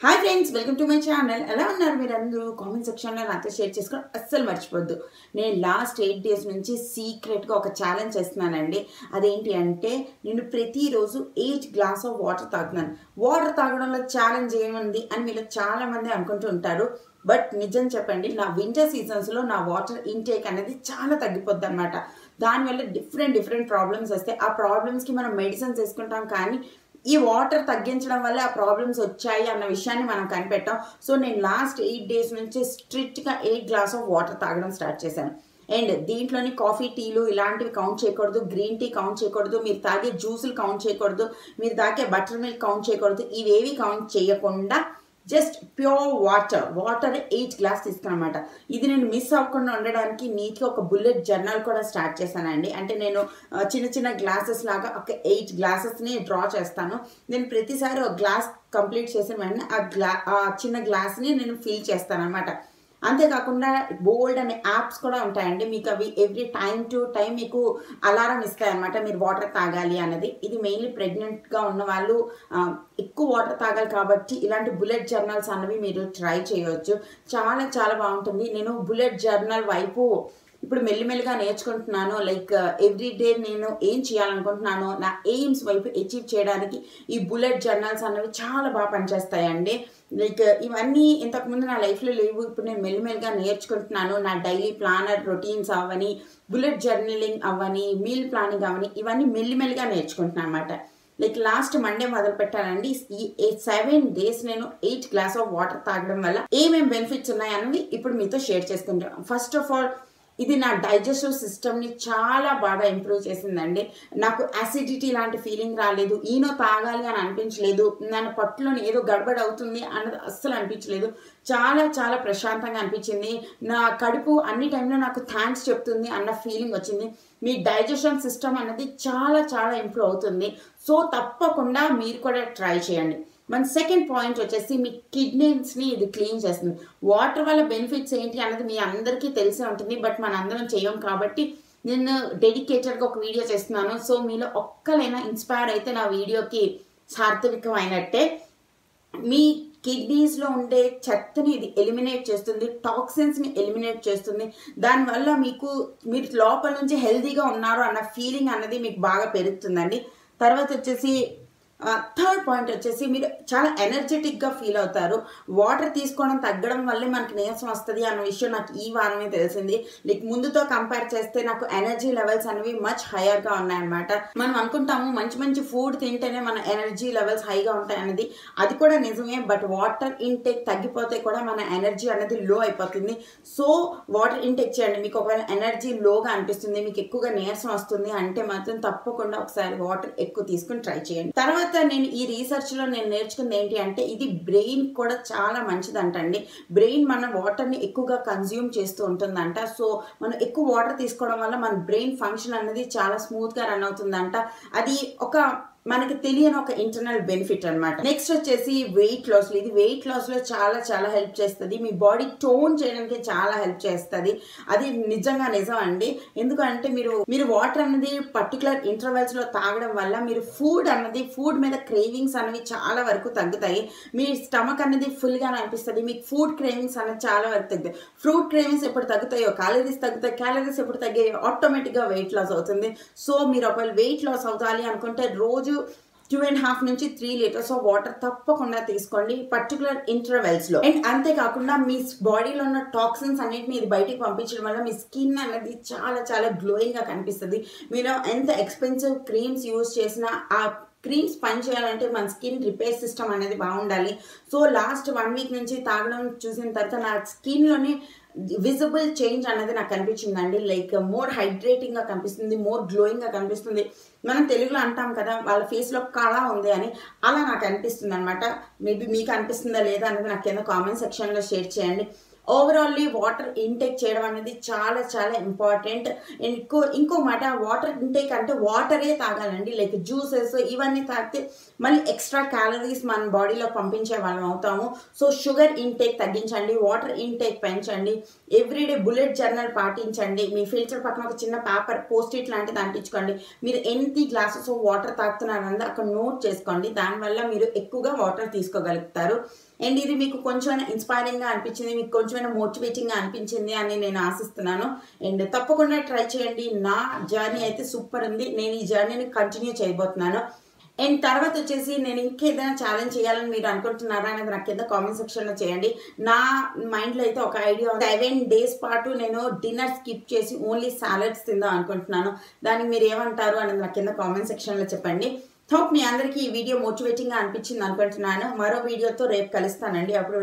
Hi friends, welcome to my channel. ఎలా ఉన్నారు మీరందరూ? కామెంట్ సెక్షన్లో నాతో షేర్ చేసుకొని అస్సలు మర్చిపోద్దు. నేను లాస్ట్ 8 days నుంచి సీక్రెట్గా ఒక ఛాలెంజ్ చేస్తున్నానండి. అదేంటి అంటే నేను ప్రతిరోజు 8 గ్లాస్ ఆఫ్ వాటర్ తాగుతున్నాను. వాటర్ తాగడంలో ఛాలెంజ్ ఏముంది అని మీరు చాలామంది అనుకుంటూ ఉంటారు. బట్ నిజం చెప్పండి, నా వింటర్ సీజన్స్లో నా వాటర్ ఇంటేక్ అనేది చాలా తగ్గిపోద్ది అనమాట. దానివల్ల డిఫరెంట్ ప్రాబ్లమ్స్ వస్తాయి. ఆ ప్రాబ్లమ్స్కి మనం మెడిసిన్స్ వేసుకుంటాం, కానీ ఈ వాటర్ తగ్గించడం వల్ల ఆ ప్రాబ్లమ్స్ వచ్చాయి అన్న విషయాన్ని మనం కనిపెట్టాం. సో నేను లాస్ట్ 8 days నుంచి స్ట్రిక్ట్గా 8 గ్లాస్ ఆఫ్ వాటర్ తాగడం స్టార్ట్ చేశాను. అండ్ దీంట్లోని కాఫీ, టీలు ఇలాంటివి కౌంట్ చేయకూడదు, గ్రీన్ టీ కౌంట్ చేయకూడదు, మీరు తాగే జ్యూసులు కౌంట్ చేయకూడదు, మీరు తాగే బటర్ మిల్క్ కౌంట్ చేయకూడదు. ఇవేవి కౌంట్ చేయకుండా జస్ట్ ప్యూర్ వాటర్ 8 గ్లాస్ తీసుకున్నమాట. ఇది నేను మిస్ అవ్వకుండా ఉండడానికి నీట్గా ఒక బుల్లెట్ జర్నల్ కూడా స్టార్ట్ చేశానండి. అంటే నేను చిన్న గ్లాసెస్ లాగా ఒక 8 గ్లాసెస్ని డ్రా చేస్తాను. నేను ప్రతిసారి ఒక గ్లాస్ కంప్లీట్ చేసిన వెంటనే ఆ చిన్న గ్లాస్ని నేను ఫిల్ చేస్తాను అనమాట. అంతేకాకుండా బోల్డ్ అనే యాప్స్ కూడా ఉంటాయండి. మీకు అవి ఎవ్రీ టైం టు టైం మీకు అలారం ఇస్తాయన్నమాట, మీరు వాటర్ తాగాలి అన్నది. ఇది మెయిన్లీ ప్రెగ్నెంట్గా ఉన్న వాళ్ళు ఎక్కువ వాటర్ తాగాలి కాబట్టి ఇలాంటి బుల్లెట్ జర్నల్స్ అన్నవి మీరు ట్రై చేయవచ్చు. చాలా బాగుంటుంది. నేను బుల్లెట్ జర్నల్ వైపు ఇప్పుడు మెల్లిమెల్లిగా నేర్చుకుంటున్నాను. లైక్ ఎవ్రీడే నేను ఏం చేయాలనుకుంటున్నానో నా ఎయిమ్స్ వైపు అచీవ్ చేయడానికి ఈ బుల్లెట్ జర్నల్స్ అన్నవి చాలా బాగా పనిచేస్తాయండి. లైక్ ఇవన్నీ ఇంతకుముందు నా లైఫ్లో లేవు. ఇప్పుడు నేను మెల్లిమెల్లిగా నేర్చుకుంటున్నాను. నా డైలీ ప్లానర్ రొటీన్స్ అవ్వని, బుల్లెట్ జర్నలింగ్ అవ్వని, మీల్ ప్లానింగ్ అవ్వని, ఇవన్నీ మెల్లిమెల్లిగా నేర్చుకుంటున్నాను అనమాట. లైక్ లాస్ట్ మండే మొదలు పెట్టానండి. ఈ 7 days నేను 8 గ్లాస్ ఆఫ్ వాటర్ తాగడం వల్ల ఏమేమి బెనిఫిట్స్ ఉన్నాయన్నవి ఇప్పుడు మీతో షేర్ చేసుకుంటాను. ఫస్ట్ ఆఫ్ ఆల్, ఇది నా డైజెస్టివ్ సిస్టమ్ని చాలా బాగా ఇంప్రూవ్ చేసిందండి. నాకు యాసిడిటీ లాంటి ఫీలింగ్ రాలేదు, ఈనో తాగాలి అని అనిపించలేదు, నన్ను పట్టులోని ఏదో గడబడి అవుతుంది అన్నది అస్సలు అనిపించలేదు. చాలా ప్రశాంతంగా అనిపించింది. నా కడుపు అన్ని టైంలో నాకు థ్యాంక్స్ చెప్తుంది అన్న ఫీలింగ్ వచ్చింది. మీ డైజెషన్ సిస్టమ్ అనేది చాలా ఇంప్రూవ్ అవుతుంది. సో తప్పకుండా మీరు కూడా ట్రై చేయండి. మన సెకండ్ పాయింట్ వచ్చేసి మీ కిడ్నీస్ని ఇది క్లీన్ చేస్తుంది. వాటర్ వల్ల బెనిఫిట్స్ ఏంటి అన్నది మీ అందరికీ తెలిసే ఉంటుంది, బట్ మన అందరం చేయం కాబట్టి నేను డెడికేటెడ్గా ఒక వీడియో చేస్తున్నాను. సో మీలో ఒక్కలైనా ఇన్స్పైర్ అయితే నా వీడియోకి సార్థకం అయినట్టే. మీ కిడ్నీస్లో ఉండే చెత్తని ఇది ఎలిమినేట్ చేస్తుంది, టాక్సిన్స్ని ఎలిమినేట్ చేస్తుంది. దానివల్ల మీరు లోపల నుంచి హెల్తీగా ఉన్నారు అన్న ఫీలింగ్ అన్నది మీకు బాగా పెరుగుతుందండి. తర్వాత వచ్చేసి థర్డ్ పాయింట్ వచ్చేసి మీరు చాలా ఎనర్జెటిక్గా ఫీల్ అవుతారు. వాటర్ తీసుకోవడం తగ్గడం వల్లే మనకి నీరసం వస్తుంది అన్న విషయం నాకు ఈ వారమే తెలిసింది. లైక్ ముందుతో కంపేర్ చేస్తే నాకు ఎనర్జీ లెవెల్స్ అనేవి మచ్ హైయర్గా ఉన్నాయన్నమాట. మనం అనుకుంటాము మంచి ఫుడ్ తింటేనే మన ఎనర్జీ లెవెల్స్ హైగా ఉంటాయి అనేది. అది కూడా నిజమే, బట్ వాటర్ ఇంటేక్ తగ్గిపోతే కూడా మన ఎనర్జీ అనేది లో అయిపోతుంది. సో వాటర్ ఇంటేక్ చేయండి. మీకు ఒకవేళ ఎనర్జీ లోగా అనిపిస్తుంది, మీకు ఎక్కువగా నీరసం వస్తుంది అంటే మాత్రం తప్పకుండా ఒకసారి వాటర్ ఎక్కువ తీసుకుని ట్రై చేయండి. తర్వాత నేను ఈ రీసెర్చ్లో నేర్చుకుంది ఏంటి అంటే ఇది బ్రెయిన్ కూడా చాలా మంచిదంటండి. బ్రెయిన్ మన వాటర్ని ఎక్కువగా కన్జ్యూమ్ చేస్తూ ఉంటుందంట. సో మనం ఎక్కువ వాటర్ తీసుకోవడం వల్ల మన బ్రెయిన్ ఫంక్షన్ అనేది చాలా స్మూత్గా రన్ అవుతుందంట. అది మనకి తెలియని ఒక ఇంటర్నల్ బెనిఫిట్ అనమాట. నెక్స్ట్ వచ్చేసి వెయిట్ లాస్లో. ఇది వెయిట్ లాస్లో చాలా హెల్ప్ చేస్తుంది. మీ బాడీ టోన్ చేయడానికి చాలా హెల్ప్ చేస్తుంది. అది నిజం అండి. ఎందుకంటే మీరు వాటర్ అనేది పర్టికులర్ ఇంటర్వెల్స్లో తాగడం వల్ల మీరు ఫుడ్ మీద క్రేవింగ్స్ అనేవి చాలా వరకు తగ్గుతాయి. మీ స్టమక్ అనేది ఫుల్గా అనిపిస్తుంది. మీకు ఫుడ్ క్రేవింగ్స్ అనేది చాలా వరకు తగ్గుతాయి. ఫ్రూట్ క్రేవింగ్స్ ఎప్పుడు తగ్గుతాయో క్యాలరీస్ తగ్గుతాయి, క్యాలరీస్ ఎప్పుడు తగ్గాయో ఆటోమేటిక్గా వెయిట్ లాస్ అవుతుంది. సో మీరు ఒకవేళ వెయిట్ లాస్ అవుతాలి అనుకుంటే రోజు 2.5 నుంచి 3 liters ఆఫ్ వాటర్ తప్పకుండా తీసుకోండి పర్టికులర్ ఇంటర్వెల్స్లో. అండ్ అంతేకాకుండా మీ బాడీలో ఉన్న టాక్సిన్స్ అన్నిటిని ఇది బయటికి పంపించడం వల్ల మీ స్కిన్ అనేది చాలా గ్లోయింగ్గా కనిపిస్తుంది. మీరు ఎంత ఎక్స్పెన్సివ్ క్రీమ్స్ యూజ్ చేసినా ఆ క్రీమ్స్ పనిచేయాలంటే మన స్కిన్ రిపేర్ సిస్టమ్ అనేది బాగుండాలి. సో లాస్ట్ 1 week నుంచి తాగడం చూసిన తర్వాత నా స్కిన్లోనే విజిబుల్ చేంజ్ అనేది నాకు కనిపించిందండి. లైక్ మోర్ హైడ్రేటింగ్గా కనిపిస్తుంది, మోర్ గ్లోయింగ్గా కనిపిస్తుంది. మనం తెలుగులో అంటాం కదా, వాళ్ళ ఫేస్లో కళ ఉంది అని, అలా నాకు అనిపిస్తుంది అనమాట. మేబీ మీకు అనిపిస్తుందా లేదా అనేది నాకు కింద కామెంట్ సెక్షన్లో షేర్ చేయండి. ఓవరాల్లీ వాటర్ ఇంటేక్ చేయడం అనేది చాలా ఇంపార్టెంట్. ఇంకో మాట, వాటర్ ఇంటేక్ అంటే వాటరే తాగాలండి. లైక్ జ్యూసెస్ ఇవన్నీ తాగితే మళ్ళీ ఎక్స్ట్రా క్యాలరీస్ మన బాడీలో పంపించే వాళ్ళం అవుతాము. సో షుగర్ ఇంటేక్ తగ్గించండి, వాటర్ ఇంటేక్ పెంచండి, ఎవ్రీడే బుల్లెట్ జర్నల్ పాటించండి. మీ ఫిల్టర్ పక్కన ఒక చిన్న పేపర్ పోస్ట్-ఇట్ లాంటిది అంటించుకోండి. మీరు ఎన్ని గ్లాసెస్ ఆఫ్ వాటర్ తాగుతున్నారన్నది అక్కడ నోట్ చేసుకోండి. దానివల్ల మీరు ఎక్కువగా వాటర్ తీసుకోగలుగుతారు. అండ్ ఇది మీకు కొంచెం ఇన్స్పైరింగ్గా అనిపించింది, మీకు కొంచెమైనా మోటివేటింగ్గా అనిపించింది అని నేను ఆశిస్తున్నాను. అండ్ తప్పకుండా ట్రై చేయండి. నా జర్నీ అయితే సూపర్ ఉంది. నేను ఈ జర్నీని కంటిన్యూ చేయబోతున్నాను. అండ్ తర్వాత వచ్చేసి నేను ఇంకేదైనా ఛాలెంజ్ చేయాలని మీరు అనుకుంటున్నారా అనేది నాకు కింద కామెంట్ సెక్షన్లో చేయండి. నా మైండ్లో అయితే ఒక ఐడియా 7 days పాటు నేను డిన్నర్ స్కిప్ చేసి ఓన్లీ సాలడ్స్ తిందాం అనుకుంటున్నాను. దానికి మీరు ఏమంటారు అనేది నాకు కింద కామెంట్ సెక్షన్లో చెప్పండి. హోప్ మీ అందరికీ ఈ వీడియో మోటివేటింగ్గా అనిపించింది అనుకుంటున్నాను. మరో వీడియోతో రేపు కలుస్తానండి. అప్పుడు